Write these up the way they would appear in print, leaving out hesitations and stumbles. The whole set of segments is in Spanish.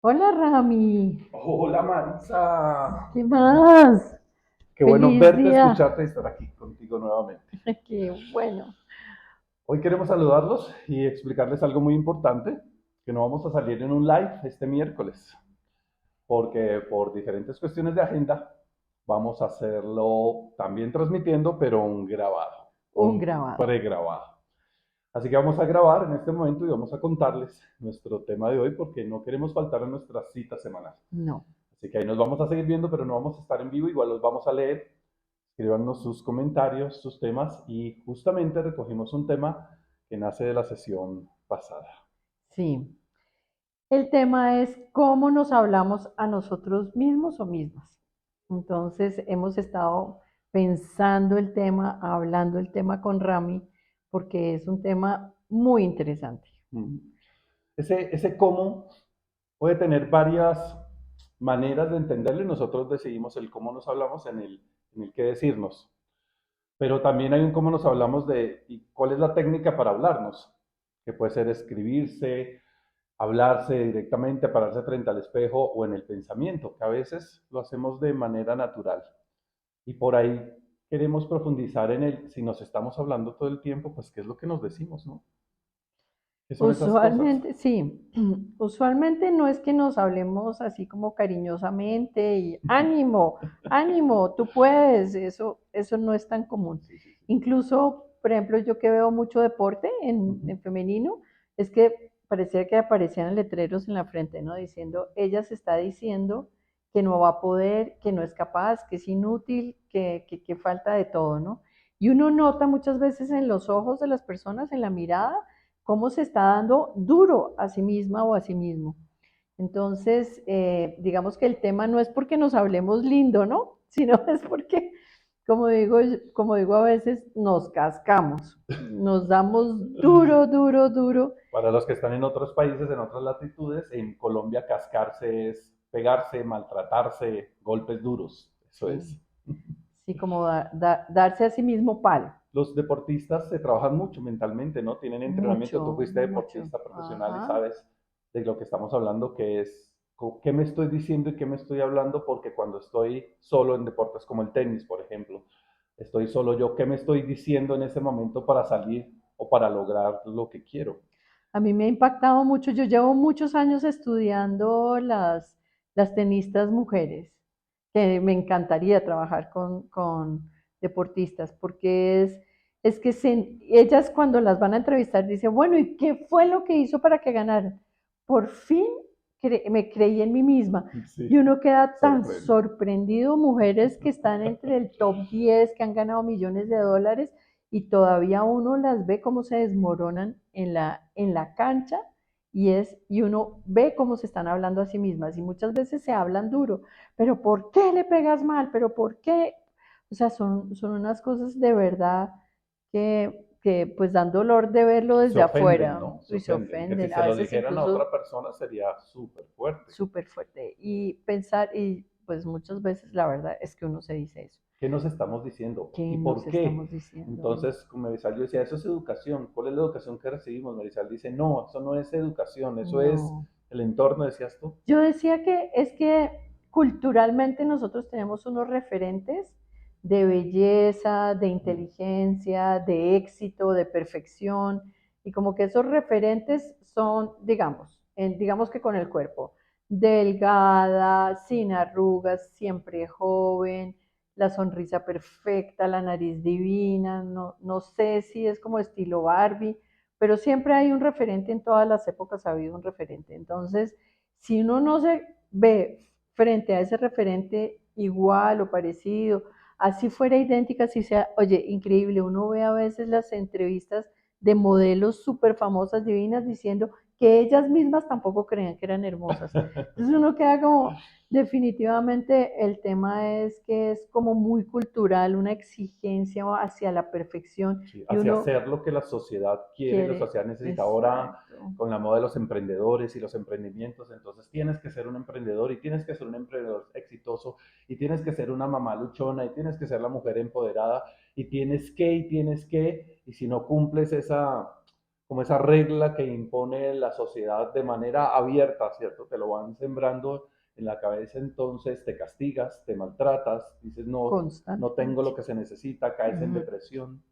Hola Rami, Hola Marisa, ¿qué más? qué bueno Feliz verte, día. escucharte y estar aquí contigo nuevamente. Qué bueno. Hoy queremos saludarlos y explicarles algo muy importante, que no vamos a salir en un live este miércoles, porque por diferentes cuestiones de agenda vamos a hacerlo también transmitiendo, pero un grabado, Un un grabado. pregrabado. Así que vamos a grabar en este momento y vamos a contarles nuestro tema de hoy porque no queremos faltar a nuestra cita semanal. No. Así que ahí nos vamos a seguir viendo, pero no vamos a estar en vivo, igual los vamos a leer. Escríbanos sus comentarios, sus temas y justamente recogimos un tema que nace de la sesión pasada. Sí. El tema es cómo nos hablamos a nosotros mismos o mismas. Entonces hemos estado pensando el tema, hablando el tema con Rami, porque es un tema muy interesante. Mm. Ese cómo puede tener varias maneras de entenderlo y nosotros decidimos el cómo nos hablamos en el qué decirnos. Pero también hay un cómo nos hablamos de y cuál es la técnica para hablarnos, que puede ser escribirse, hablarse directamente, pararse frente al espejo o en el pensamiento, que a veces lo hacemos de manera natural. Y por ahí queremos profundizar en el, si nos estamos hablando todo el tiempo, pues qué es lo que nos decimos, ¿no? ¿Qué son esas cosas? Usualmente, sí, usualmente no es que nos hablemos así como cariñosamente y ánimo, ánimo, tú puedes, eso no es tan común. Sí, sí, sí. Incluso, por ejemplo, yo que veo mucho deporte en femenino, es que parecía que aparecían letreros en la frente, ¿no? Diciendo, ella se está diciendo que no va a poder, que no es capaz, que es inútil, que falta de todo, ¿no? Y uno nota muchas veces en los ojos de las personas, en la mirada, cómo se está dando duro a sí misma o a sí mismo. Entonces, digamos que el tema no es porque nos hablemos lindo, ¿no? Sino es porque, como digo a veces, nos cascamos, nos damos duro, duro, duro. Para los que están en otros países, en otras latitudes, en Colombia cascarse es pegarse, maltratarse, golpes duros. Eso Sí, es. sí, como darse a sí mismo palo. Los deportistas se trabajan mucho mentalmente, ¿no? Tienen entrenamiento. Tú Mucho, fuiste mucho. deportista profesional y Ajá. sabes de lo que estamos hablando, que es qué me estoy diciendo y qué me estoy hablando, porque cuando estoy solo en deportes como el tenis, por ejemplo, estoy solo yo, ¿qué me estoy diciendo en ese momento para salir o para lograr lo que quiero? A mí me ha impactado mucho. Yo llevo muchos años estudiando las tenistas mujeres, que me encantaría trabajar con deportistas, porque es que ellas cuando las van a entrevistar dicen, bueno, ¿y qué fue lo que hizo para que ganaran? Por fin me creí en mí misma. Y Sí, uno queda tan sorprende. sorprendido, mujeres que están entre el top 10, que han ganado millones de dólares, y todavía uno las ve cómo se desmoronan en la cancha y uno ve cómo se están hablando a sí mismas y muchas veces se hablan duro, pero ¿por qué le pegas mal? ¿Pero por qué? O sea, son unas cosas de verdad que pues dan dolor de verlo Se desde ofenden, afuera ¿no? Se y se ofenden. Que si ofenden, se a lo veces dijeran a incluso otra persona sería súper fuerte. súper fuerte. Y pensar, y pues muchas veces la verdad es que uno se dice eso. ¿Qué nos estamos diciendo? ¿Qué ¿Y nos por estamos qué? diciendo? Entonces, como Marisol, yo decía, eso es educación. ¿Cuál es la educación que recibimos? Marisol dice, no, eso no es educación, eso es No. el entorno, decías tú. Yo decía que es que culturalmente nosotros tenemos unos referentes de belleza, de Mm. inteligencia, de éxito, de perfección, y como que esos referentes son, digamos que con el cuerpo, delgada, sin arrugas, siempre joven, la sonrisa perfecta, la nariz divina, no sé si es como estilo Barbie, pero siempre hay un referente, en todas las épocas ha habido un referente. Entonces, si uno no se ve frente a ese referente igual o parecido, así fuera idéntica, así sea, oye, increíble, uno ve a veces las entrevistas de modelos súper famosas, divinas, diciendo que ellas mismas tampoco creían que eran hermosas. Entonces uno queda como, definitivamente el tema es que es como muy cultural, una exigencia hacia la perfección Sí, y hacia uno hacer lo que la sociedad quiere, la quiere, sociedad necesita ahora exacto, con la moda de los emprendedores y los emprendimientos, entonces tienes que ser un emprendedor y tienes que ser un emprendedor exitoso y tienes que ser una mamá luchona y tienes que ser la mujer empoderada y tienes que, y si no cumples esa, como esa regla que impone la sociedad de manera abierta, ¿cierto? Te lo van sembrando en la cabeza, entonces te castigas, te maltratas, dices no tengo lo constantemente. que se necesita, caes en Ujú. depresión.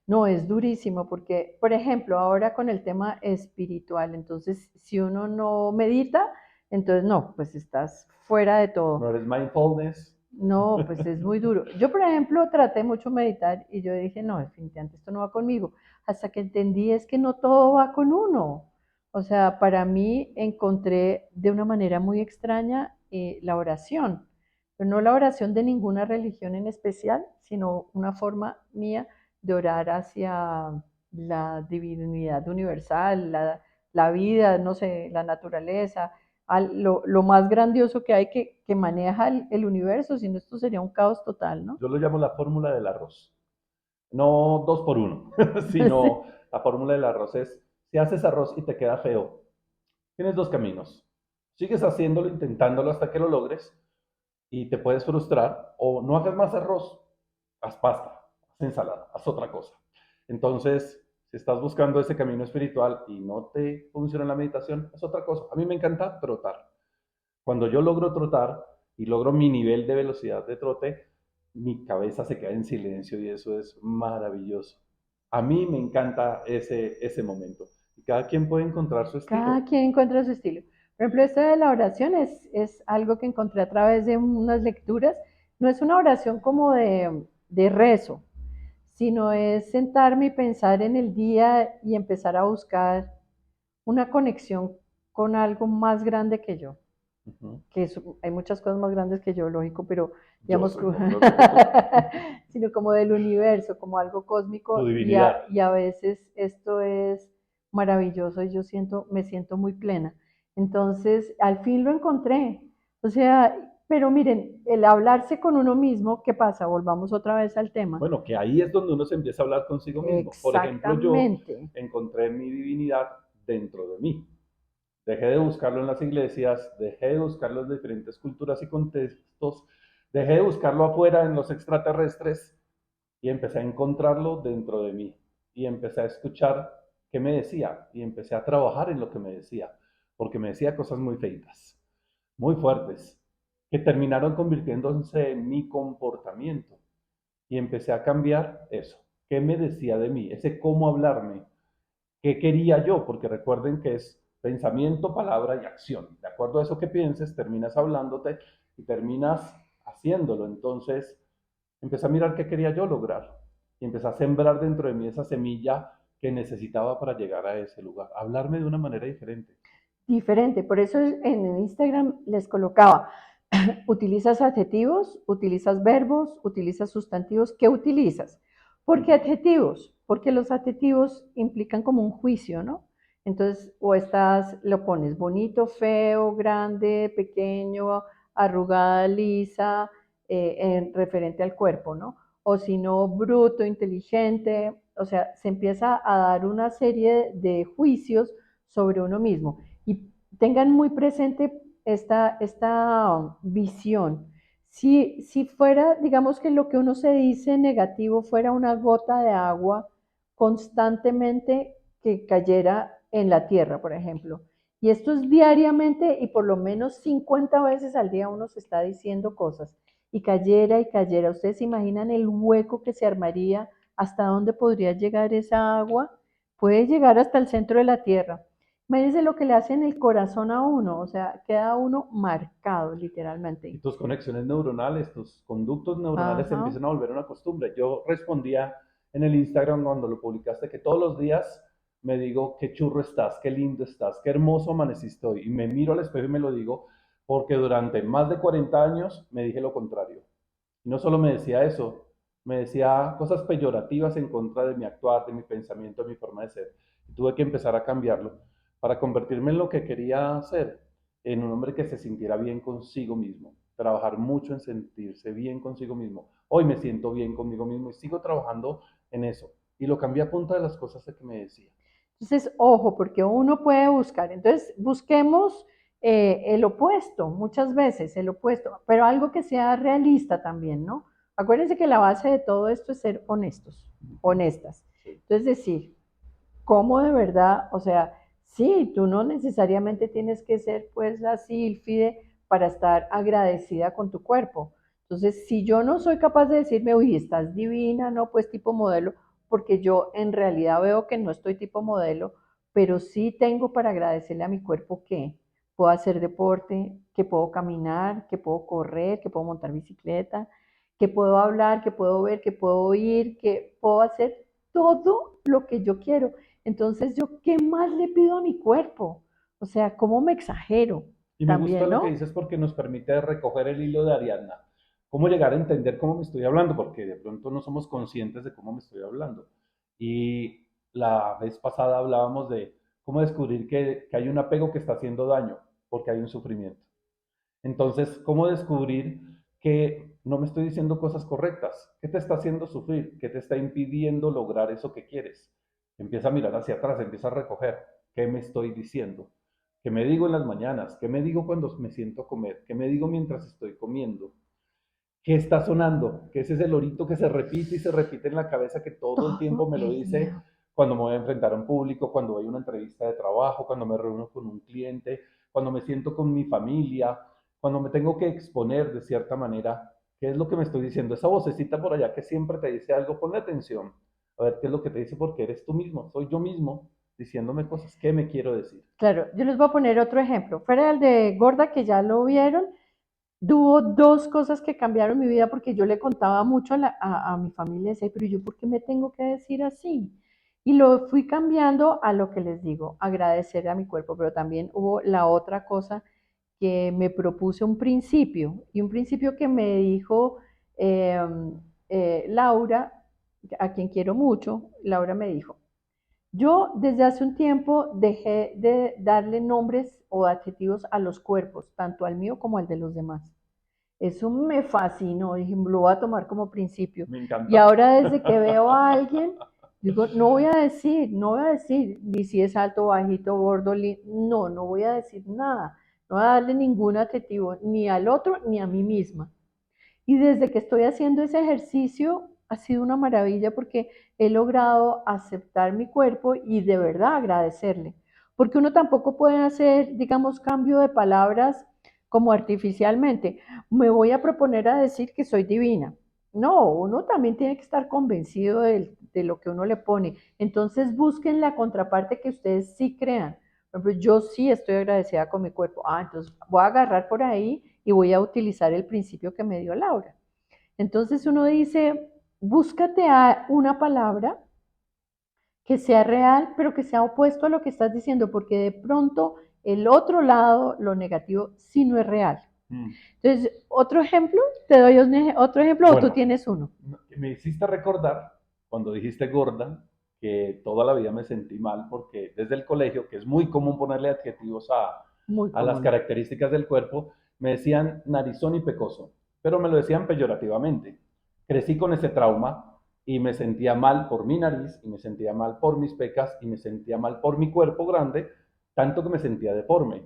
No, es durísimo porque, por ejemplo, ahora con el tema espiritual, entonces si uno no medita, entonces no, pues estás fuera de No todo. eres mindfulness. No, pues es muy duro. Yo, por ejemplo, traté mucho meditar y yo dije, no, definitivamente esto no va conmigo. Hasta que entendí es que no todo va con uno. O sea, para mí encontré de una manera muy extraña la oración, pero no la oración de ninguna religión en especial, sino una forma mía de orar hacia la divinidad universal, la vida, no sé, la naturaleza, lo más grandioso que hay que maneja el universo, si no esto sería un caos total, ¿no? Yo lo llamo la fórmula del arroz. No dos por uno, Sí. sino la fórmula del arroz es, si haces arroz y te queda feo, tienes dos caminos. Sigues haciéndolo, intentándolo hasta que lo logres y te puedes frustrar, o no hagas más arroz, haz pasta, haz ensalada, haz otra cosa. Entonces, si estás buscando ese camino espiritual y no te funciona la meditación, es otra cosa. A mí me encanta trotar. Cuando yo logro trotar y logro mi nivel de velocidad de trote, mi cabeza se queda en silencio y eso es maravilloso. A mí me encanta ese momento. Y cada quien puede encontrar su Cada estilo. quien encuentra su estilo. Por ejemplo, esto de la oración es algo que encontré a través de unas lecturas. No es una oración como de rezo, sino es sentarme y pensar en el día y empezar a buscar una conexión con algo más grande que yo. Uh -huh. Que hay muchas cosas más grandes que yo, lógico, pero Yo digamos, soy más grande que tú. sino como del universo, como algo Tu cósmico, divinidad. y a veces esto es maravilloso y yo me siento muy plena. Entonces, al fin lo encontré. O sea, pero miren, el hablarse con uno mismo, ¿qué pasa? Volvamos otra vez al tema. Bueno, que ahí es donde uno se empieza a hablar consigo mismo. Por ejemplo, yo Exactamente. encontré mi divinidad dentro de mí. Dejé de buscarlo en las iglesias, dejé de buscarlo en diferentes culturas y contextos, dejé de buscarlo afuera en los extraterrestres y empecé a encontrarlo dentro de mí. Y empecé a escuchar qué me decía y empecé a trabajar en lo que me decía, porque me decía cosas muy feitas, muy fuertes, que terminaron convirtiéndose en mi comportamiento. Y empecé a cambiar eso. ¿Qué me decía de mí? Ese cómo hablarme. ¿Qué quería yo? Porque recuerden que es pensamiento, palabra y acción. De acuerdo a eso que pienses, terminas hablándote y terminas haciéndolo. Entonces, empecé a mirar qué quería yo lograr y empecé a sembrar dentro de mí esa semilla que necesitaba para llegar a ese lugar. Hablarme de una manera diferente. Diferente. Por eso en Instagram les colocaba, utilizas adjetivos, utilizas verbos, utilizas sustantivos. ¿Qué utilizas? ¿Por qué Ujú. adjetivos? Porque los adjetivos implican como un juicio, ¿no? Entonces, o estás, lo pones bonito, feo, grande, pequeño, arrugada, lisa, en referente al cuerpo, ¿no? O si no, bruto, inteligente. O sea, se empieza a dar una serie de juicios sobre uno mismo. Y tengan muy presente esta visión. Si fuera, digamos que lo que uno se dice negativo fuera una gota de agua constantemente que cayera en la tierra, por ejemplo. Y esto es diariamente y por lo menos 50 veces al día uno se está diciendo cosas y cayera y cayera. ¿Ustedes se imaginan el hueco que se armaría? ¿Hasta dónde podría llegar esa agua? Puede llegar hasta el centro de la tierra. Imagínense lo que le hace en el corazón a uno, o sea, queda uno marcado Y literalmente. tus conexiones neuronales, tus conductos neuronales se Ajá. empiezan a volver una costumbre. Yo respondía en el Instagram cuando lo publicaste que todos los días me digo qué churro estás, qué lindo estás, qué hermoso amaneciste hoy. Y me miro al espejo y me lo digo porque durante más de 40 años me dije lo contrario. Y no solo me decía eso, me decía cosas peyorativas en contra de mi actuar, de mi pensamiento, de mi forma de ser. Y tuve que empezar a cambiarlo para convertirme en lo que quería ser, en un hombre que se sintiera bien consigo mismo, trabajar mucho en sentirse bien consigo mismo. Hoy me siento bien conmigo mismo y sigo trabajando en eso. Y lo cambié a punta de las cosas que me decía. Entonces, ojo, porque uno puede buscar. Entonces, busquemos el opuesto, muchas veces el opuesto, pero algo que sea realista también, ¿no? Acuérdense que la base de todo esto es ser honestos, honestas. Sí. Entonces, decir, cómo de verdad, o sea, sí, tú no necesariamente tienes que ser pues la sílfide para estar agradecida con tu cuerpo. Entonces, si yo no soy capaz de decirme, uy, estás divina, no, pues tipo modelo, porque yo en realidad veo que no estoy tipo modelo, pero sí tengo para agradecerle a mi cuerpo que puedo hacer deporte, que puedo caminar, que puedo correr, que puedo montar bicicleta, que puedo hablar, que puedo ver, que puedo oír, que puedo hacer todo lo que yo quiero. Entonces, ¿yo qué más le pido a mi cuerpo? O sea, ¿cómo me exagero? Y me gusta También, lo que ¿no? dices porque nos permite recoger el hilo de Ariadna. Cómo llegar a entender cómo me estoy hablando, porque de pronto no somos conscientes de cómo me estoy hablando. Y la vez pasada hablábamos de cómo descubrir que hay un apego que está haciendo daño, porque hay un sufrimiento. Entonces, ¿cómo descubrir que no me estoy diciendo cosas correctas? ¿Qué te está haciendo sufrir? ¿Qué te está impidiendo lograr eso que quieres? Empieza a mirar hacia atrás, empieza a recoger. ¿Qué me estoy diciendo? ¿Qué me digo en las mañanas? ¿Qué me digo cuando me siento a comer? ¿Qué me digo mientras estoy comiendo? ¿Qué está sonando? ¿Qué es ese lorito que se repite y se repite en la cabeza que todo el tiempo Todo me lo el dice día. cuando me voy a enfrentar a un público, cuando voy a una entrevista de trabajo, cuando me reúno con un cliente, cuando me siento con mi familia, cuando me tengo que exponer de cierta manera? ¿Qué es lo que me estoy diciendo? Esa vocecita por allá que siempre te dice algo, ponle atención. A ver qué es lo que te dice porque eres tú mismo, soy yo mismo diciéndome cosas. ¿Qué me quiero decir? Claro, yo les voy a poner otro ejemplo. Fuera el de gorda, que ya lo vieron, hubo dos cosas que cambiaron mi vida porque yo le contaba mucho a mi familia, decía, pero yo, ¿por qué me tengo que decir así? Y lo fui cambiando a lo que les digo, agradecer a mi cuerpo, pero también hubo la otra cosa que me propuse un principio, y un principio que me dijo eh, Laura, a quien quiero mucho. Laura me dijo, yo desde hace un tiempo dejé de darle nombres o adjetivos a los cuerpos, tanto al mío como al de los demás. Eso me fascinó, dije, lo voy a tomar como principio. Me Y encanta. ahora desde que veo a alguien, digo, no voy a decir ni si es alto, bajito, gordo, no, no voy a decir nada. No voy a darle ningún adjetivo, ni al otro, ni a mí misma. Y desde que estoy haciendo ese ejercicio ha sido una maravilla porque he logrado aceptar mi cuerpo y de verdad agradecerle. Porque uno tampoco puede hacer, digamos, cambio de palabras como artificialmente. Me voy a proponer a decir que soy divina. No, uno también tiene que estar convencido de lo que uno le pone. Entonces busquen la contraparte que ustedes sí crean. Por ejemplo, yo sí estoy agradecida con mi cuerpo. Ah, entonces voy a agarrar por ahí y voy a utilizar el principio que me dio Laura. Entonces uno dice, búscate a una palabra que sea real, pero que sea opuesto a lo que estás diciendo, porque de pronto el otro lado, lo negativo, sí no es real. Mm. Entonces, otro ejemplo, te doy otro ejemplo o tú Bueno, tienes uno. me hiciste recordar cuando dijiste gorda que toda la vida me sentí mal porque desde el colegio, que es muy común ponerle adjetivos Muy a las común. características del cuerpo, me decían narizón y pecoso, pero me lo decían peyorativamente. Crecí con ese trauma y me sentía mal por mi nariz y me sentía mal por mis pecas y me sentía mal por mi cuerpo grande, tanto que me sentía deforme.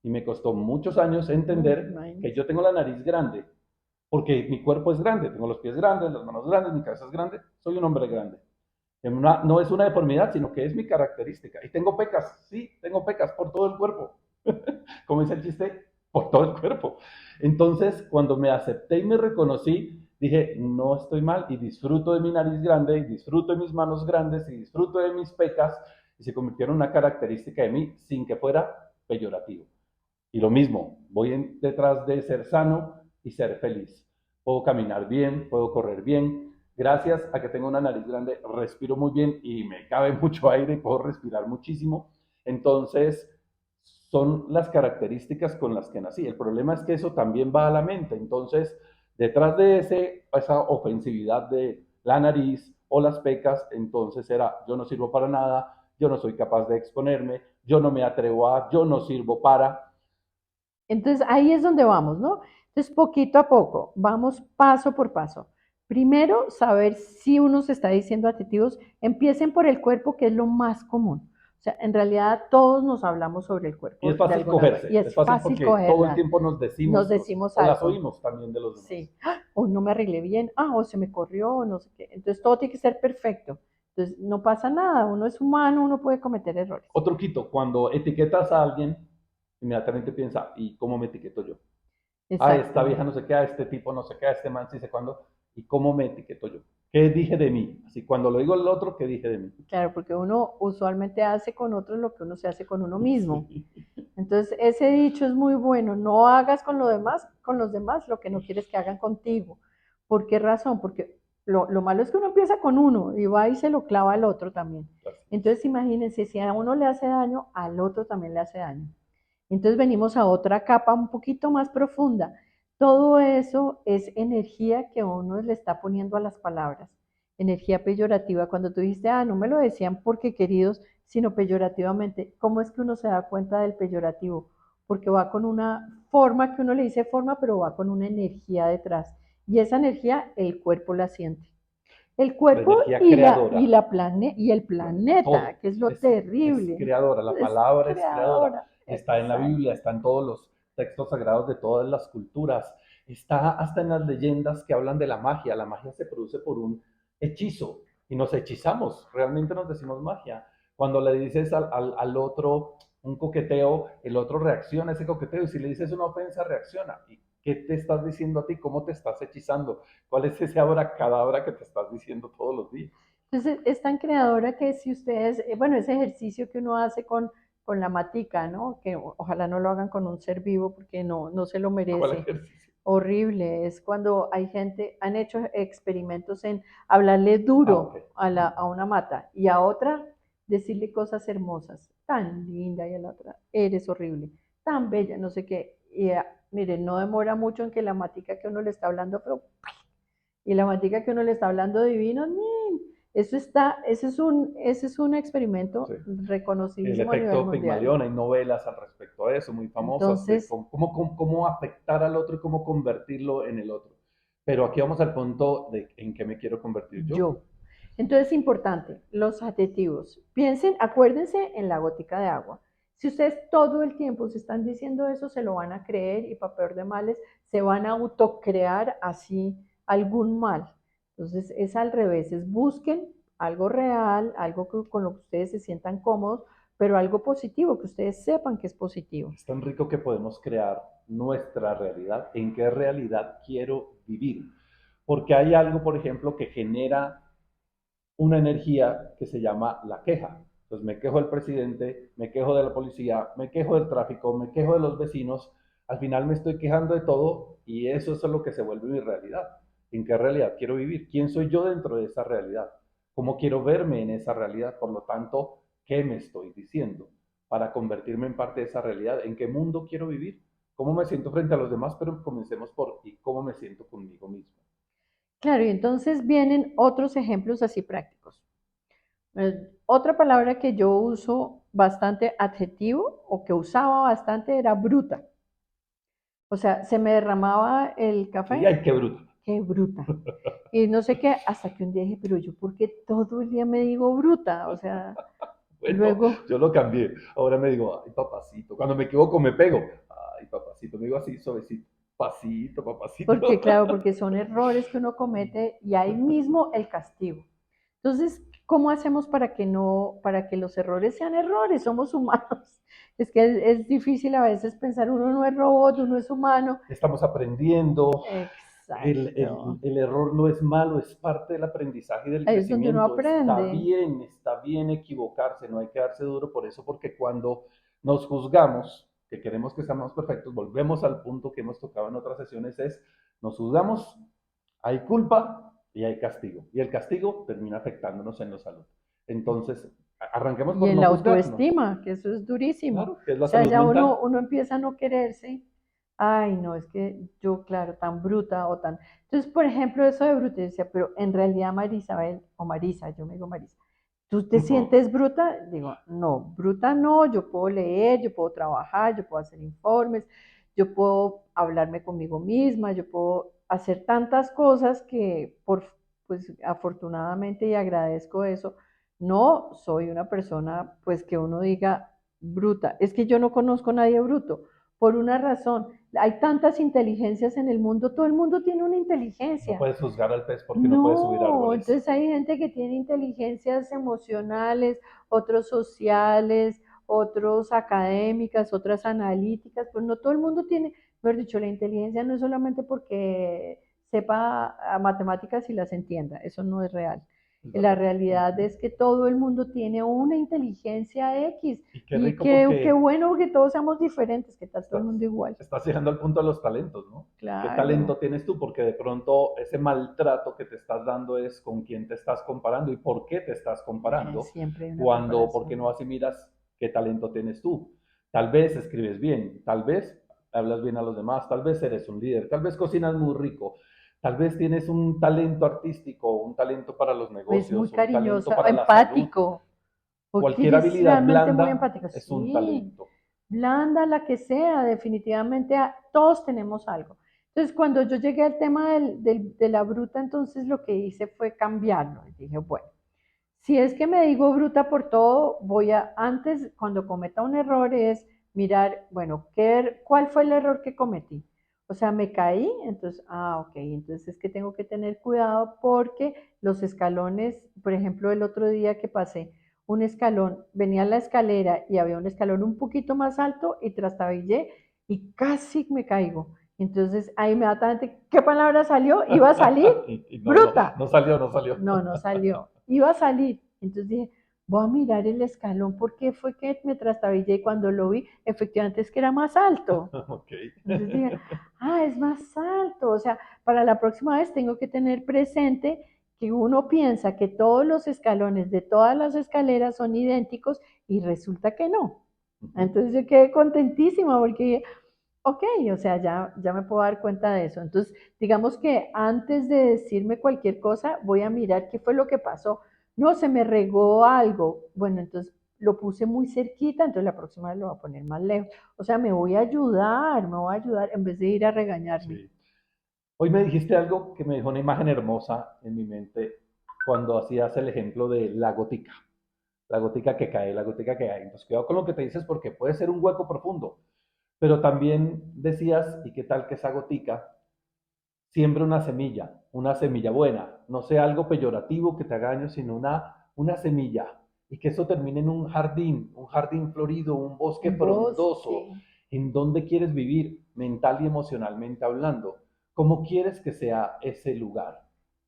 Y me costó muchos años entender que Imagínense. yo tengo la nariz grande porque mi cuerpo es grande, tengo los pies grandes, las manos grandes, mi cabeza es grande, soy un hombre grande. No es una deformidad, sino que es mi característica. Y tengo pecas, sí, tengo pecas por todo el cuerpo. Como dice el chiste, por todo el cuerpo. Entonces, cuando me acepté y me reconocí, dije, no estoy mal y disfruto de mi nariz grande, y disfruto de mis manos grandes, y disfruto de mis pecas, y se convirtieron en una característica de mí sin que fuera peyorativo. Y lo mismo, voy detrás de ser sano y ser feliz. Puedo caminar bien, puedo correr bien. Gracias a que tengo una nariz grande, respiro muy bien y me cabe mucho aire y puedo respirar muchísimo. Entonces, son las características con las que nací. El problema es que eso también va a la mente. Entonces, detrás de esa ofensividad de la nariz o las pecas, entonces era yo no sirvo para nada, yo no soy capaz de exponerme, yo no me atrevo a, yo no sirvo para. Entonces ahí es donde vamos, ¿no? Entonces poquito a poco, vamos paso por paso. Primero, saber si uno se está diciendo adjetivos. Empiecen por el cuerpo, que es lo más común. O sea, en realidad todos nos hablamos sobre el Y cuerpo es de fácil alguna manera. Y cogerse, es es fácil fácil porque todo el cogerla. tiempo nos Nos decimos cosas, decimos o las algo. oímos también de los demás. Sí. O no me arreglé bien. O se me corrió, no sé qué. Entonces todo tiene que ser perfecto. Entonces, no pasa nada, uno es humano, uno puede cometer errores. Otro truquito, cuando etiquetas a alguien, inmediatamente piensa, ¿y cómo me etiqueto yo? Esta vieja Exactamente. no sé qué, este tipo no sé qué, este man sí sé cuándo, ¿y cómo me etiqueto yo? ¿Qué dije de mí? Así cuando lo digo el otro, ¿qué dije de mí? Claro, porque uno usualmente hace con otros lo que uno se hace con uno mismo. Sí. Entonces, ese dicho es muy bueno, no hagas con, lo demás, con los demás lo que no quieres que hagan contigo. ¿Por qué razón? Porque lo malo es que uno empieza con uno y va y se lo clava al otro también. Así es. Entonces, imagínense, si a uno le hace daño, al otro también le hace daño. Entonces venimos a otra capa un poquito más profunda. Todo eso es energía que uno le está poniendo a las palabras, energía peyorativa. Cuando tú dijiste, no me lo decían porque queridos, sino peyorativamente, ¿cómo es que uno se da cuenta del peyorativo? Porque va con una forma, que uno le dice forma, pero va con una energía detrás. Y esa energía el cuerpo la siente. El La cuerpo energía y, la, creadora, y el planeta, todo, que es lo es terrible, creadora, la es palabra es creadora, creadora. está en la Biblia, Exacto. está en todos los textos sagrados de todas las culturas, está hasta en las leyendas que hablan de la magia se produce por un hechizo y nos hechizamos, realmente nos decimos magia. Cuando le dices al otro un coqueteo, el otro reacciona a ese coqueteo y si le dices una ofensa, reacciona. ¿Y qué te estás diciendo a ti? ¿Cómo te estás hechizando? ¿Cuál es ese abracadabra que te estás diciendo todos los días? Entonces es tan creadora que si ustedes, bueno, ese ejercicio que uno hace con la matica, ¿no? Que ojalá no lo hagan con un ser vivo porque no se lo ¿Cuál merece. ejercicio? Horrible, es cuando hay gente, han hecho experimentos en hablarle Ah, ok. duro a una mata y a otra decirle cosas hermosas, tan linda y a la otra, eres horrible, tan bella, no sé qué. Y miren, no demora mucho en que la matica que uno le está hablando, pero y la matica que uno le está hablando divino, eso está, ese es un Sí. experimento El reconocidísimo a nivel efecto mundial. Pigmalión, hay novelas al respecto a eso, muy famosas, de Entonces, cómo afectar al otro y cómo convertirlo en el otro. Pero aquí vamos al punto de en qué me quiero convertir yo. yo. Entonces, importante, los adjetivos. Piensen, acuérdense en la gótica de agua. Si ustedes todo el tiempo se están diciendo eso, se lo van a creer y para peor de males, se van a autocrear así algún mal. Entonces, es al revés, es busquen algo real, algo con lo que ustedes se sientan cómodos, pero algo positivo, que ustedes sepan que es positivo. Es tan rico que podemos crear nuestra realidad, en qué realidad quiero vivir. Porque hay algo, por ejemplo, que genera una energía que se llama la queja. Entonces me quejo del presidente, me quejo de la policía, me quejo del tráfico, me quejo de los vecinos. Al final me estoy quejando de todo y eso es lo que se vuelve mi realidad. ¿En qué realidad quiero vivir? ¿Quién soy yo dentro de esa realidad? ¿Cómo quiero verme en esa realidad? Por lo tanto, ¿qué me estoy diciendo para convertirme en parte de esa realidad? ¿En qué mundo quiero vivir? ¿Cómo me siento frente a los demás? Pero comencemos por ¿y cómo me siento conmigo mismo? Claro, y entonces vienen otros ejemplos así prácticos. Otra palabra que yo uso bastante adjetivo o que usaba bastante era bruta. O sea, se me derramaba el Sí, café, ay, qué bruto. qué bruta. Y no sé qué, hasta que un día dije, pero yo, ¿por qué todo el día me digo bruta? O sea, Bueno, luego, yo lo cambié. Ahora me digo, ay, papacito. Cuando me equivoco, me pego. Ay, papacito. Me digo así, suavecito. Pasito, papacito. porque claro, porque son errores que uno comete y ahí mismo el castigo. Entonces, ¿cómo hacemos para que no, para que los errores sean errores? Somos humanos. Es que es difícil a veces pensar, uno no es robot, uno es humano. Estamos aprendiendo. Exacto. El error no es malo, es parte del aprendizaje y del Ahí es donde uno crecimiento. aprende. Está bien equivocarse, no hay que darse duro por eso, porque cuando nos juzgamos, que queremos que seamos perfectos, volvemos al punto que hemos tocado en otras sesiones, es nos juzgamos, hay culpa y hay castigo. Y el castigo termina afectándonos en la salud. Entonces, arranquemos Y por en no la juzgarnos, autoestima, que eso es durísimo. claro, que es O la sea, salud ya mental. uno empieza a no quererse. Ay, no, es que yo, claro, tan bruta o tan... Entonces, por ejemplo, eso de bruta, yo decía, pero en realidad Marisabel, o Marisa, yo me digo Marisa, ¿tú te Uh -huh. sientes bruta? Digo, no, bruta no, yo puedo leer, yo puedo trabajar, yo puedo hacer informes, yo puedo hablarme conmigo misma, yo puedo hacer tantas cosas que, pues afortunadamente y agradezco eso, no soy una persona, pues que uno diga bruta. Es que yo no conozco a nadie bruto. por una razón. Hay tantas inteligencias en el mundo, todo el mundo tiene una No inteligencia. puedes juzgar al pez porque no puede subir No, árboles. entonces hay gente que tiene inteligencias emocionales, otros sociales, otros académicas, otras analíticas, pues no todo el mundo tiene, mejor dicho, la inteligencia no es solamente porque sepa matemáticas y las entienda, eso no es real. Es La verdad. realidad es que todo el mundo tiene una inteligencia X Y qué y rico qué porque bueno que todos seamos diferentes, que está todo el estás, mundo igual. estás llegando al punto de los talentos, ¿no? ¿Qué talento Claro, tienes tú? Porque de pronto ese maltrato que te estás dando es con quién te estás comparando y por qué te estás comparando, siempre hay una cuando, ¿por qué no comparación. vas y miras qué talento tienes tú? Tal vez escribes bien, tal vez hablas bien a los demás, tal vez eres un líder, tal vez cocinas muy rico, tal vez tienes un talento artístico, un talento para los Es muy negocios, un talento cariñosa, para la salud. empático, porque Cualquier eres habilidad realmente muy blanda empático. es un Sí, talento. blanda, la que sea, definitivamente todos tenemos algo. Entonces, cuando yo llegué al tema de la bruta, entonces lo que hice fue cambiarlo. Y dije, bueno, si es que me digo bruta por todo, voy a, antes, cuando cometa un error, es mirar, bueno, ¿cuál fue el error que cometí? O sea, me caí, entonces, ok, entonces es que tengo que tener cuidado porque los escalones, por ejemplo, el otro día que pasé un escalón, venía la escalera y había un escalón un poquito más alto y trastabillé y casi me caigo. Entonces, ahí inmediatamente, ¿qué palabra salió? Iba a salir y no, no, bruta. no salió, no salió. No, no salió. Iba a salir. Entonces dije, voy a mirar el escalón porque fue que me trastabillé y cuando lo vi, efectivamente es que era más alto. Ok. Entonces dije, es más alto. O sea, para la próxima vez tengo que tener presente que uno piensa que todos los escalones de todas las escaleras son idénticos y resulta que no. Entonces yo quedé contentísima porque ok, o sea, ya me puedo dar cuenta de eso. Entonces, digamos que antes de decirme cualquier cosa, voy a mirar qué fue lo que pasó. No, se me regó algo. Bueno, entonces lo puse muy cerquita, entonces la próxima vez lo voy a poner más lejos. O sea, me voy a ayudar en vez de ir a regañarme. Sí. Hoy me dijiste algo que me dejó una imagen hermosa en mi mente cuando hacías el ejemplo de la gotica que cae, la gotica que cae. Entonces, cuidado con lo que te dices porque puede ser un hueco profundo, pero también decías, ¿y qué tal que esa gotica siembre una semilla buena, no sea algo peyorativo que te haga daño, sino una semilla, y que eso termine en un jardín florido, un bosque Un frondoso, bosque. en donde quieres vivir mental y emocionalmente hablando, cómo quieres que sea ese lugar.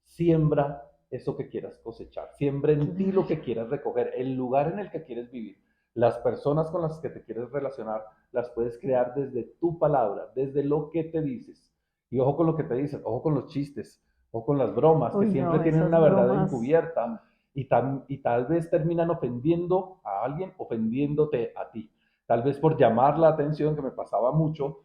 Siembra eso que quieras cosechar, siembra en ti lo Claro. que quieras recoger, el lugar en el que quieres vivir. Las personas con las que te quieres relacionar las puedes crear desde tu palabra, desde lo que te dices. Y ojo con lo que te dicen, ojo con los chistes, ojo con las bromas, que Uy, siempre no, tienen esas una verdad bromas. encubierta y tal vez terminan ofendiendo a alguien, ofendiéndote a ti. Tal vez por llamar la atención, que me pasaba mucho,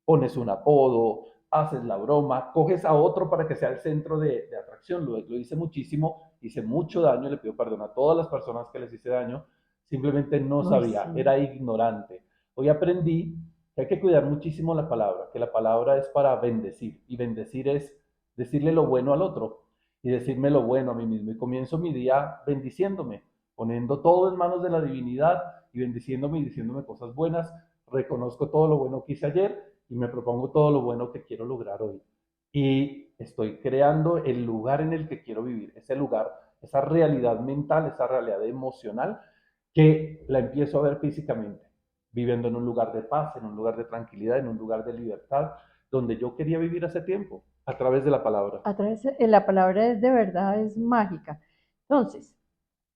pones un apodo, haces la broma, coges a otro para que sea el centro de atracción. Lo hice muchísimo, hice mucho daño, le pido perdón a todas las personas que les hice daño, simplemente no Uy, sabía, sí. era ignorante. Hoy aprendí que hay que cuidar muchísimo la palabra, que la palabra es para bendecir y bendecir es decirle lo bueno al otro y decirme lo bueno a mí mismo. Y comienzo mi día bendiciéndome, poniendo todo en manos de la divinidad y bendiciéndome y diciéndome cosas buenas. Reconozco todo lo bueno que hice ayer y me propongo todo lo bueno que quiero lograr hoy. Y estoy creando el lugar en el que quiero vivir, ese lugar, esa realidad mental, esa realidad emocional que la empiezo a ver físicamente, viviendo en un lugar de paz, en un lugar de tranquilidad, en un lugar de libertad, donde yo quería vivir hace tiempo, a través de la palabra. A través la palabra es de verdad, es mágica. Entonces,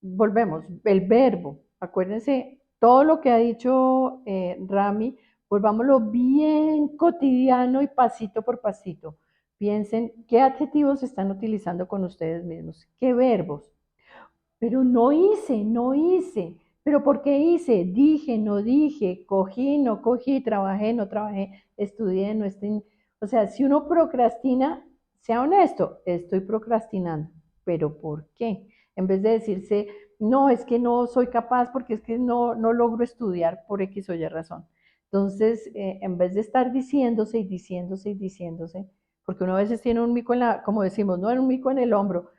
volvemos, el verbo, acuérdense, todo lo que ha dicho Rami, volvámoslo bien cotidiano y pasito por pasito. Piensen qué adjetivos están utilizando con ustedes mismos, qué verbos. Pero no hice, no hice. ¿Pero por qué hice? Dije, no dije, cogí, no cogí, trabajé, no trabajé, estudié, no estudié. O sea, si uno procrastina, sea honesto, estoy procrastinando. ¿Pero por qué? En vez de decirse, no, es que no soy capaz porque es que no logro estudiar por X o Y razón. Entonces, en vez de estar diciéndose y diciéndose y diciéndose, porque uno a veces tiene un mico en la, como decimos, no, un mico en el hombro,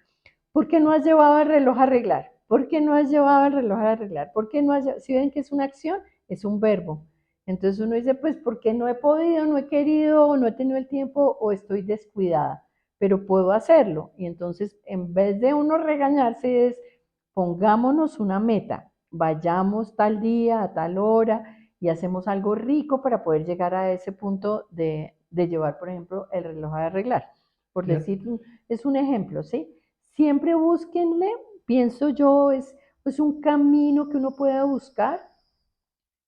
¿por qué no has llevado el reloj a arreglar? ¿Por qué no has llevado el reloj a arreglar? ¿Por qué no has llevado? Si ven que es una acción, es un verbo. Entonces uno dice, pues porque no he podido, no he querido, o no he tenido el tiempo o estoy descuidada, pero puedo hacerlo. Y entonces en vez de uno regañarse es, pongámonos una meta, vayamos tal día, a tal hora y hacemos algo rico para poder llegar a ese punto de llevar, por ejemplo, el reloj a arreglar. Por Fíjate, decir, es un ejemplo, ¿sí? Siempre búsquenle, pienso yo, es pues un camino que uno pueda buscar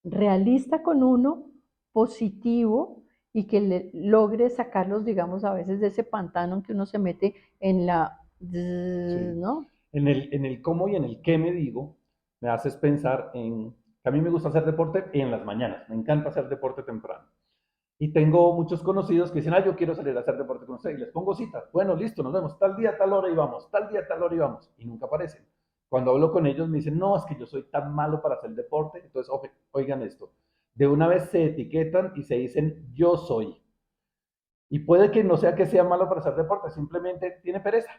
realista con uno, positivo y que le logre sacarlos, digamos, a veces de ese pantano en que uno se mete en la, sí. ¿no? En el cómo y en el qué me digo, me haces pensar en que a mí me gusta hacer deporte en las mañanas, me encanta hacer deporte temprano. Y tengo muchos conocidos que dicen, ah, yo quiero salir a hacer deporte con usted. Y les pongo citas. Bueno, listo, nos vemos. Tal día, tal hora y vamos. Tal día, tal hora y vamos. Y nunca aparecen. Cuando hablo con ellos me dicen, no, es que yo soy tan malo para hacer deporte. Entonces, oigan esto. De una vez se etiquetan y se dicen, yo soy. Y puede que no sea que sea malo para hacer deporte, simplemente tiene pereza.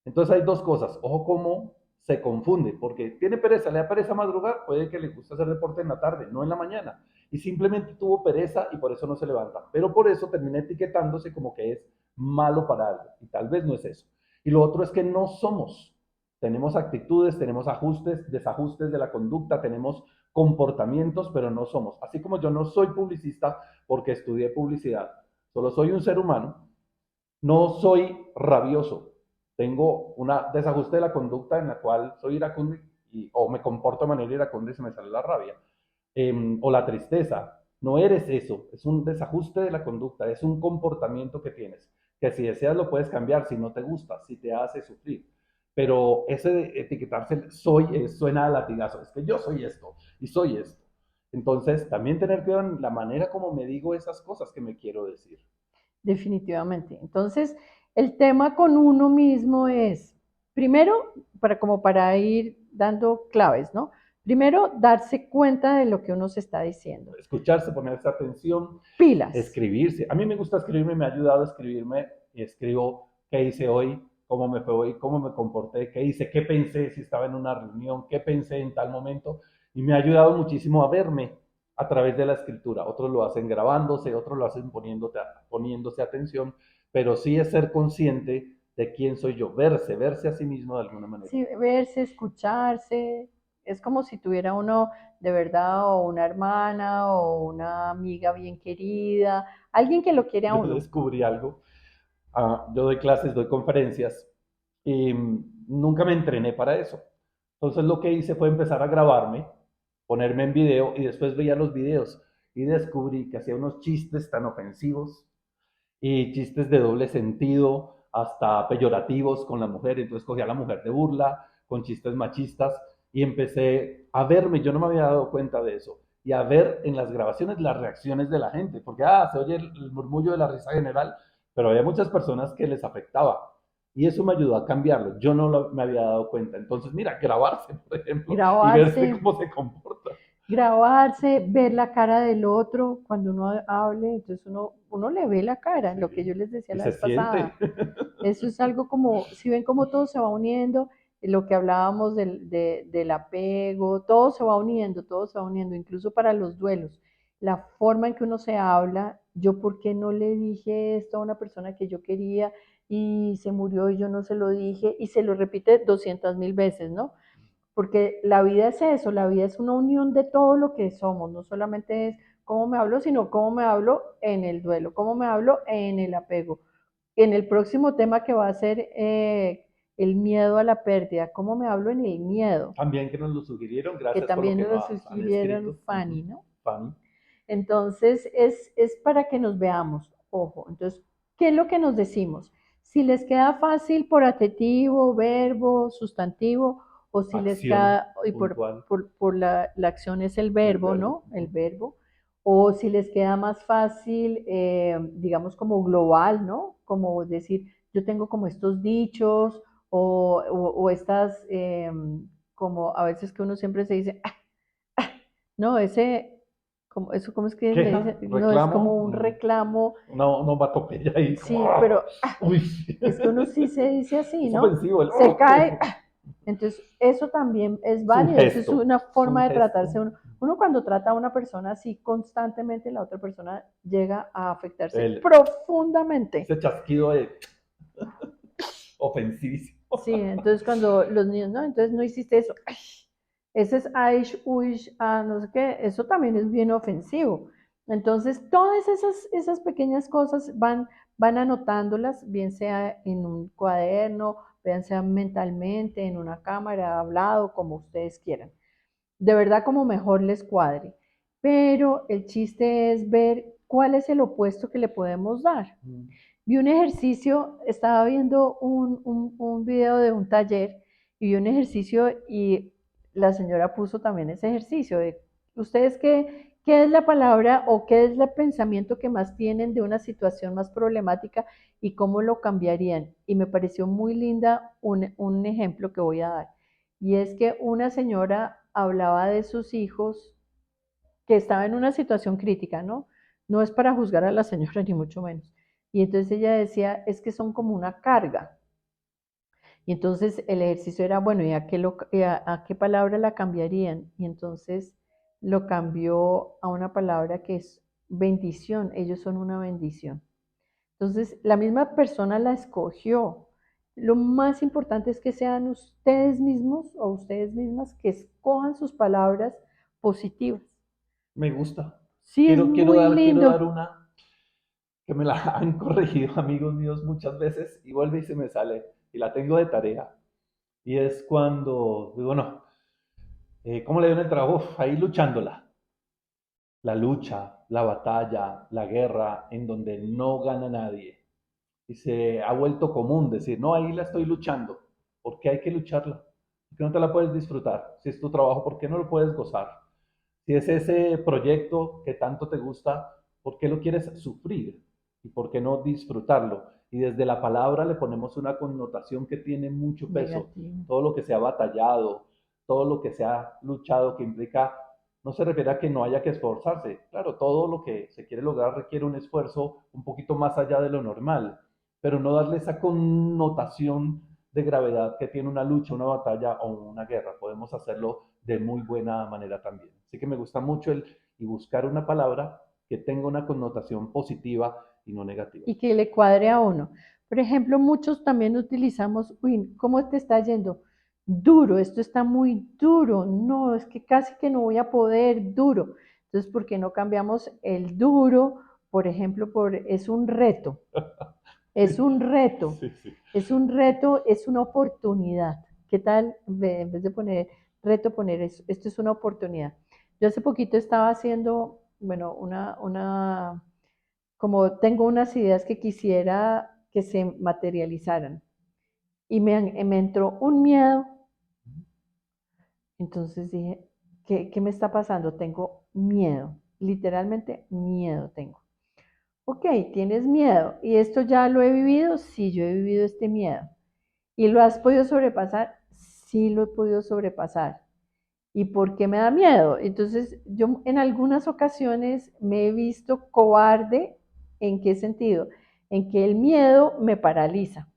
Entonces hay dos cosas. Ojo cómo se confunde, porque tiene pereza, le da pereza madrugar, puede que le guste hacer deporte en la tarde, no en la mañana. Y simplemente tuvo pereza y por eso no se levanta. Pero por eso termina etiquetándose como que es malo para algo. Y tal vez no es eso. Y lo otro es que no somos. Tenemos actitudes, tenemos ajustes, desajustes de la conducta, tenemos comportamientos, pero no somos. Así como yo no soy publicista porque estudié publicidad, solo soy un ser humano, no soy rabioso. Tengo un desajuste de la conducta en la cual soy iracundo o me comporto de manera iracunda y se me sale la rabia. O la tristeza. No eres eso. Es un desajuste de la conducta. Es un comportamiento que tienes. Que si deseas lo puedes cambiar si no te gusta, si te hace sufrir. Pero ese de etiquetarse soy suena a latigazo. Es que yo soy esto y soy esto. Entonces, también tener cuidado en la manera como me digo esas cosas que me quiero decir. Definitivamente. Entonces, el tema con uno mismo es, primero, como para ir dando claves, ¿no? Primero, darse cuenta de lo que uno se está diciendo. Escucharse, ponerse atención, Pilas. escribirse. A mí me gusta escribirme, me ha ayudado a escribirme y escribo qué hice hoy, cómo me fue hoy, cómo me comporté, qué hice, qué pensé si estaba en una reunión, qué pensé en tal momento. Y me ha ayudado muchísimo a verme a través de la escritura. Otros lo hacen grabándose, otros lo hacen poniéndose atención, pero sí es ser consciente de quién soy yo, verse a sí mismo de alguna manera. Sí, verse, escucharse. Es como si tuviera uno de verdad o una hermana o una amiga bien querida, alguien que lo quiere a Yo uno. descubrí algo. Yo doy clases, doy conferencias y nunca me entrené para eso. Entonces lo que hice fue empezar a grabarme, ponerme en video y después veía los videos y descubrí que hacía unos chistes tan ofensivos y chistes de doble sentido, hasta peyorativos con la mujer. Entonces cogía a la mujer de burla, con chistes machistas y empecé a verme, yo no me había dado cuenta de eso, y a ver en las grabaciones las reacciones de la gente, porque se oye el murmullo de la risa general, pero había muchas personas que les afectaba. Y eso me ayudó a cambiarlo. Yo no me había dado cuenta. Entonces, mira, grabarse, por ejemplo, y verse Grabarse, cómo se comporta. grabarse, ver la cara del otro cuando uno hable, entonces uno le ve la cara, lo que Sí. yo les decía Y la se vez siente. pasada. Eso es algo como, si ven cómo todo se va uniendo, lo que hablábamos del apego, todo se va uniendo, incluso para los duelos. La forma en que uno se habla, yo por qué no le dije esto a una persona que yo quería y se murió y yo no se lo dije y se lo repite 200.000 veces, ¿no? Porque la vida es eso, la vida es una unión de todo lo que somos, no solamente es cómo me hablo, sino cómo me hablo en el duelo, cómo me hablo en el apego. En el próximo tema que va a ser el miedo a la pérdida, cómo me hablo en el miedo, También que nos lo sugirieron, que gracias por lo también que nos lo nos han sugirieron escrito. Fanny, ¿no? Fanny. Entonces, es para que nos veamos, ojo. Entonces, ¿qué es lo que nos decimos? Si les queda fácil por adjetivo, verbo, sustantivo, o si les Acción queda, y puntual. por la acción es el El verbo, verbo. ¿no? El verbo. O si les queda más fácil, digamos, como global, ¿no? Como decir, yo tengo como estos dichos o estas, como a veces que uno siempre se dice, "Ah, no, ese, como, eso, ¿cómo es que le Queja, dice? No, es como reclamo, un reclamo, una onomatopeya ahí como, sí, pero uy, es que uno sí se dice así, es ¿no? ofensivo el, Se cae, quejo. Entonces, eso también es Es un válido, eso es gesto, una es un forma de tratarse gesto. uno. Uno cuando trata a una persona así constantemente, la otra persona llega a afectarse El, profundamente. ese chasquido de ofensivísimo. Sí, entonces cuando los niños, no, entonces no hiciste eso. Ay, ese es aish, uish, ah, no sé qué, eso también es bien ofensivo. Entonces, todas esas pequeñas cosas van anotándolas, bien sea en un cuaderno, bien sea mentalmente, en una cámara, hablado, como ustedes quieran. De verdad, como mejor les cuadre. Pero el chiste es ver cuál es el opuesto que le podemos dar. Vi un ejercicio, estaba viendo un video de un taller y vi un ejercicio y la señora puso también ese ejercicio de ustedes qué es la palabra o qué es el pensamiento que más tienen de una situación más problemática y cómo lo cambiarían. Y me pareció muy linda un ejemplo que voy a dar. Y es que una señora hablaba de sus hijos que estaba en una situación crítica, ¿no? No es para juzgar a la señora ni mucho menos. Y entonces ella decía, es que son como una carga. Y entonces el ejercicio era, bueno, ¿y a qué palabra la cambiarían? Y entonces lo cambió a una palabra que es bendición. Ellos son una bendición. Entonces, la misma persona la escogió. Lo más importante es que sean ustedes mismos o ustedes mismas que escojan sus palabras positivas. Me gusta. Sí, es muy Quiero dar lindo. una que me la han corregido amigos míos muchas veces y vuelve y se me sale y la tengo de tarea. Y es cuando digo, no, ¿cómo le dio en el trabajo? Uf, ahí luchándola. La lucha, la batalla, la guerra, en donde no gana nadie. Y se ha vuelto común decir, no, ahí la estoy luchando. ¿Por qué hay que lucharla? ¿Por qué no te la puedes disfrutar? Si es tu trabajo, ¿por qué no lo puedes gozar? Si es ese proyecto que tanto te gusta, ¿por qué lo quieres sufrir? ¿Y por qué no disfrutarlo? Y desde la palabra le ponemos una connotación que tiene mucho peso. Negativo. Todo lo que se ha batallado, todo lo que se ha luchado, que implica, no se refiere a que no haya que esforzarse. Claro, todo lo que se quiere lograr requiere un esfuerzo un poquito más allá de lo normal, pero no darle esa connotación de gravedad que tiene una lucha, una batalla o una guerra. Podemos hacerlo de muy buena manera también. Así que me gusta mucho y buscar una palabra que tenga una connotación positiva y no negativa. Y que le cuadre a uno. Por ejemplo, muchos también utilizamos, uy, ¿cómo te está yendo? Duro, esto está muy duro. No, es que casi que no voy a poder, duro. Entonces, ¿por qué no cambiamos el duro, por ejemplo, por es un reto? Es un reto, Sí, sí. es un reto, es una oportunidad. ¿Qué tal? En vez de poner reto, poner esto es una oportunidad. Yo hace poquito estaba haciendo, bueno, como tengo unas ideas que quisiera que se materializaran y me entró un miedo, entonces dije, ¿qué me está pasando? Tengo miedo, literalmente miedo tengo. Ok, tienes miedo. ¿Y esto ya lo he vivido? Sí, yo he vivido este miedo. ¿Y lo has podido sobrepasar? Sí, lo he podido sobrepasar. ¿Y por qué me da miedo? Entonces, yo en algunas ocasiones me he visto cobarde. ¿En qué sentido? En que el miedo me paraliza.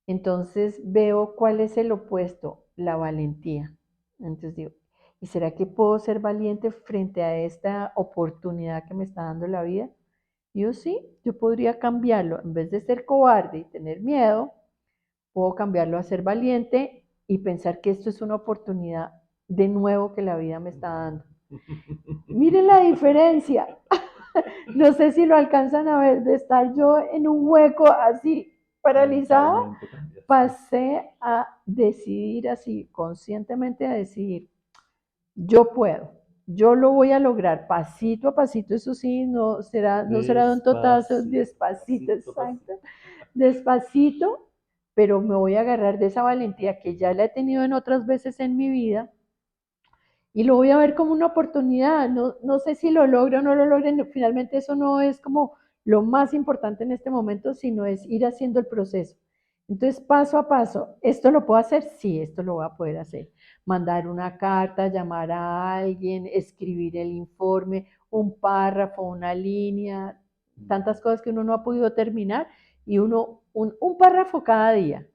Entonces veo cuál es el opuesto, la valentía. Entonces digo, ¿y será que puedo ser valiente frente a esta oportunidad que me está dando la vida? Yo sí, yo podría cambiarlo. En vez de ser cobarde y tener miedo, puedo cambiarlo a ser valiente y pensar que esto es una oportunidad de nuevo que la vida me está dando. Miren la diferencia. No sé si lo alcanzan a ver, de estar yo en un hueco así paralizada, Mentalmente cambiaste. pasé a decidir así, conscientemente a decidir, yo puedo, yo lo voy a lograr pasito a pasito, eso sí, no será de un totazo, Despacito, despacito, pasito, exacto, pasito. despacito, pero me voy a agarrar de esa valentía que ya la he tenido en otras veces en mi vida y lo voy a ver como una oportunidad. No sé si lo logro o no lo logro, finalmente eso no es como lo más importante en este momento, sino es ir haciendo el proceso. Entonces, paso a paso, ¿esto lo puedo hacer? Sí, esto lo voy a poder hacer. Mandar una carta, llamar a alguien, escribir el informe, un párrafo, una línea, tantas cosas que uno no ha podido terminar y un párrafo cada día.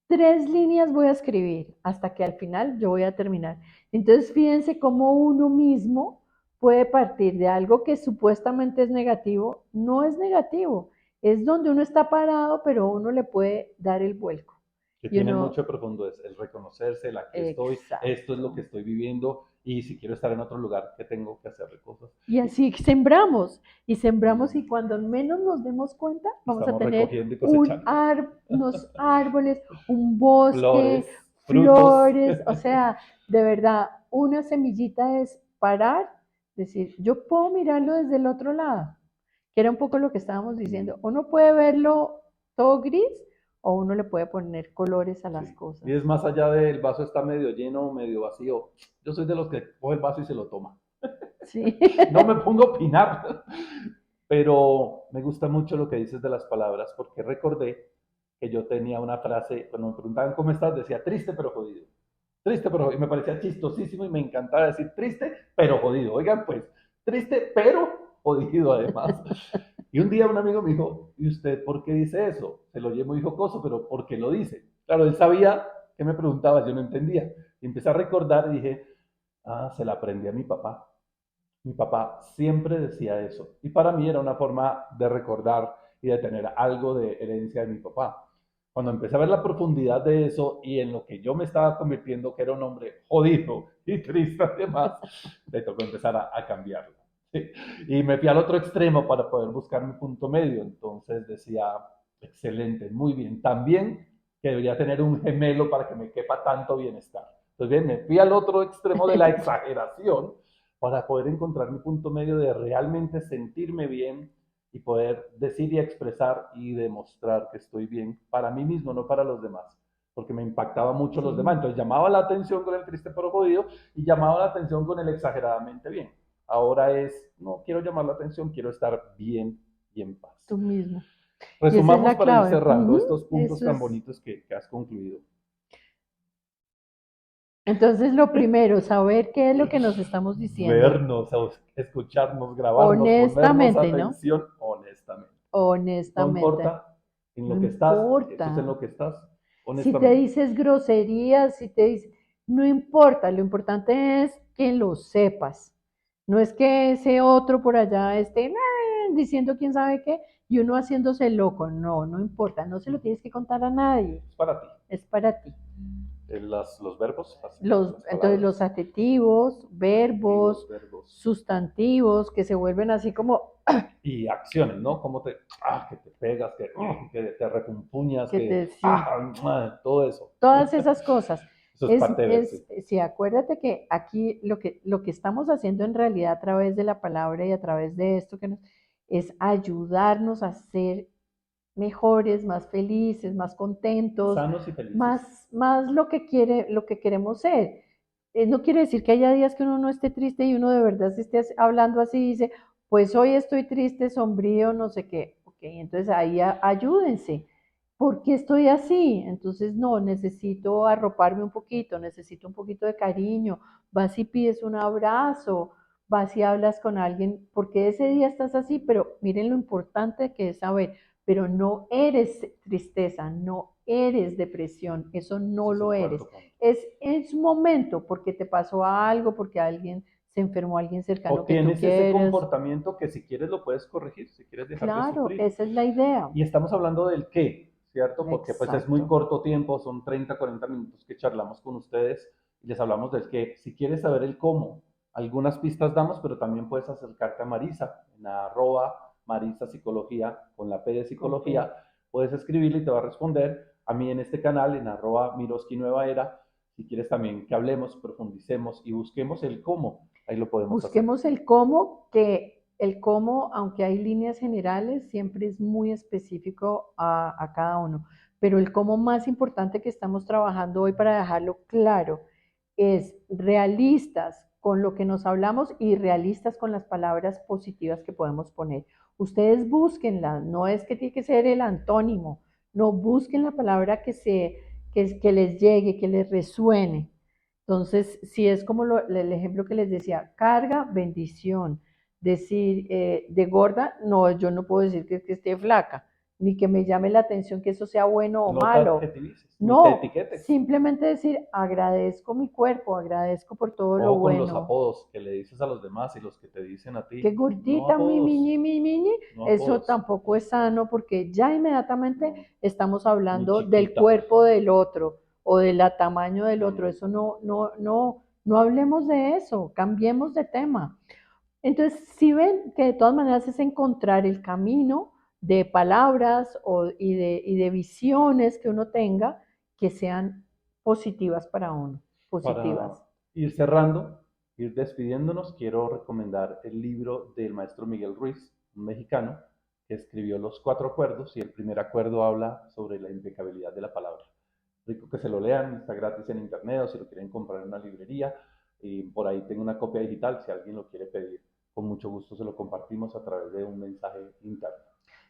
3 líneas voy a escribir hasta que al final yo voy a terminar. Entonces, fíjense cómo uno mismo puede partir de algo que supuestamente es negativo, no es negativo, es donde uno está parado, pero uno le puede dar el vuelco. Que Y tiene uno, mucho de profundo, es el reconocerse, el aquí estoy, esto es lo que exacto. estoy viviendo y si quiero estar en otro lugar, que tengo que hacer cosas. Y así sembramos y cuando menos nos demos cuenta, vamos a Estamos tener recogiendo y cosechando. unos árboles, un bosque, Flores, frutos. flores, o sea, de verdad, una semillita es parar, decir, yo puedo mirarlo desde el otro lado, que era un poco lo que estábamos Sí, diciendo. Uno puede verlo todo gris o uno le puede poner colores a las sí. Y cosas. es más allá del vaso está medio lleno o medio vacío. Yo soy de los que coge el vaso y se lo toma. Sí. No me pongo a opinar, pero me gusta mucho lo que dices de las palabras porque recordé que yo tenía una frase, cuando me preguntaban cómo estás, decía triste pero jodido. Triste pero jodido. Y me parecía chistosísimo y me encantaba decir triste pero jodido. Oigan, pues, triste pero jodido además. Y un día un amigo me dijo, ¿y usted por qué dice eso? Se lo llevo muy jocoso, pero ¿por qué lo dice? Claro, él sabía que me preguntaba, yo no entendía. Y empecé a recordar y dije, ah, se la aprendí a mi papá. Mi papá siempre decía eso. Y para mí era una forma de recordar y de tener algo de herencia de mi papá. Cuando empecé a ver la profundidad de eso y en lo que yo me estaba convirtiendo, que era un hombre jodido y triste además, me tocó empezar a cambiarlo. ¿Sí? Y me fui al otro extremo para poder buscar mi punto medio. Entonces decía, excelente, muy bien. También que debería tener un gemelo para que me quepa tanto bienestar. Entonces bien, me fui al otro extremo de la exageración para poder encontrar mi punto medio de realmente sentirme bien y poder decir y expresar y demostrar que estoy bien para mí mismo, no para los demás, porque me impactaba mucho los demás. Sí, Entonces llamaba la atención con el triste pero jodido y llamaba la atención con el exageradamente bien. Ahora es, no quiero llamar la atención, quiero estar bien y en paz. tú mismo. Y esa es Resumamos la para ir clave. cerrando estos puntos Eso tan es. bonitos que has concluido. Entonces, lo primero, saber qué es lo que nos estamos diciendo. Vernos, escucharnos, grabarnos, ponernos Honestamente, ¿no? atención honestamente. No Honestamente. importa en No lo que estás, eso es en importa. lo que estás, Si te honestamente. dices groserías, si te dices, no importa, lo importante es que lo sepas. No es que ese otro por allá esté diciendo quién sabe qué y uno haciéndose loco. No, no importa, no se lo tienes que contar a nadie. Es para ti. Es para ti. Los verbos, básicamente las Entonces palabras, los adjetivos, adjetivos, verbos, verbos sustantivos que se vuelven así como y acciones, ¿no? Cómo te, que te pegas, que te repunpuñas, que te sí, todo eso. todas esas cosas. Eso es parte de verse. Sí, acuérdate que aquí lo que estamos haciendo en realidad a través de la palabra y a través de esto es ayudarnos a ser mejores, más felices, más contentos, Sanos y felices. más lo que queremos ser. No quiere decir que haya días que uno no esté triste y uno de verdad se esté hablando así y dice, pues hoy estoy triste, sombrío, no sé qué. Ok, entonces ahí ayúdense. ¿Por qué estoy así? Entonces, no, necesito arroparme un poquito, necesito un poquito de cariño. Vas y pides un abrazo, vas y hablas con alguien, porque ese día estás así, pero miren lo importante que es saber, pero no eres tristeza, no eres depresión, eso no Ese es lo el eres. cuarto punto. Es un momento porque te pasó algo, porque alguien se enfermó, alguien cercano O que tú tienes ese quieres. comportamiento que si quieres lo puedes corregir, si quieres dejar de Claro, sufrir. esa es la idea. Y estamos hablando del qué, ¿cierto? Porque pues es muy Exacto. corto tiempo, son 30, 40 minutos que charlamos con ustedes y les hablamos del qué. Si quieres saber el cómo, algunas pistas damos, pero también puedes acercarte a Marisa en Marisa Psicología, con la P de Ok. Psicología, puedes escribirle y te va a responder. A mí en este canal, en Miroski Nueva Era, si quieres también que hablemos, profundicemos y busquemos el cómo, ahí lo podemos hacer. Busquemos el cómo, que el cómo, aunque hay líneas generales, siempre es muy específico a cada uno. Pero el cómo más importante que estamos trabajando hoy para dejarlo claro es realistas con lo que nos hablamos y realistas con las palabras positivas que podemos poner. Ustedes búsquenlas, no es que tiene que ser el antónimo, no busquen la palabra que les llegue, que les resuene. Entonces, si es como el ejemplo que les decía, carga, bendición. Decir de gorda, no, yo no puedo decir que esté flaca. ni que me llame la atención que eso sea bueno o No te malo. adjetivices, ni te No, etiquetes. simplemente decir, agradezco mi cuerpo, agradezco por todo lo Ojo con los bueno. apodos que le dices a los demás y los que te dicen a Que ti. No gordita, apodos, mi, no eso apodos. tampoco es sano porque ya inmediatamente No, estamos ni hablando del chiquita. cuerpo del otro o del tamaño del No, otro. no. Eso no hablemos de eso, cambiemos de tema. Entonces, si ven que de todas maneras es encontrar el camino de palabras y de visiones que uno tenga que sean positivas para uno, Para positivas. ir cerrando, ir despidiéndonos, quiero recomendar el libro del maestro Miguel Ruiz, un mexicano, que escribió Los Cuatro Acuerdos y el primer acuerdo habla sobre la impecabilidad de la palabra. Rico que se lo lean, está gratis en internet o si lo quieren comprar en una librería. Y por ahí tengo una copia digital, si alguien lo quiere pedir, con mucho gusto se lo compartimos a través de un mensaje interno.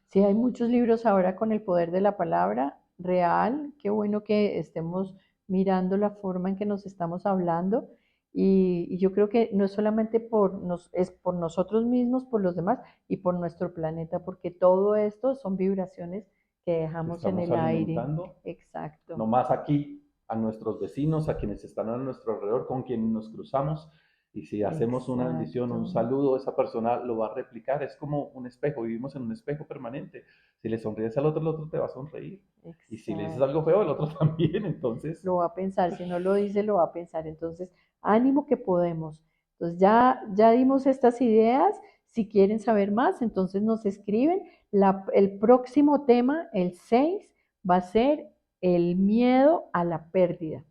Sí, hay muchos libros ahora con el poder de la palabra real. Qué bueno que estemos mirando la forma en que nos estamos hablando. Y yo creo que no es solamente es por nosotros mismos, por los demás y por nuestro planeta, porque todo esto son vibraciones que Que dejamos en estamos el aire. alimentando Exacto, nomás aquí a nuestros vecinos, a quienes están a nuestro alrededor, con quienes nos cruzamos. Y si hacemos una bendición, un exacto, saludo, esa persona lo va a replicar. Es como un espejo, vivimos en un espejo permanente. Si le sonríes al otro, el otro te va a sonreír. Y si le dices algo exacto. feo, el otro también. Entonces, Lo va a pensar, si no lo dice, lo va a pensar. Entonces, ánimo que podemos. Entonces, ya dimos estas ideas. Si quieren saber más, entonces nos escriben. El próximo tema, el 6 va a ser el miedo a la pérdida.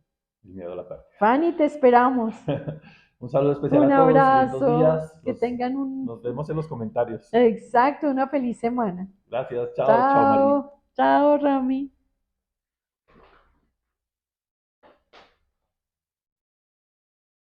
el miedo a la pérdida. Fanny, te esperamos. Un saludo especial Un a todos, lindos abrazo. días. Que tengan Nos vemos en los comentarios. exacto, una feliz semana. Gracias, chao, chao Marilyn. Chao, chao, Rami.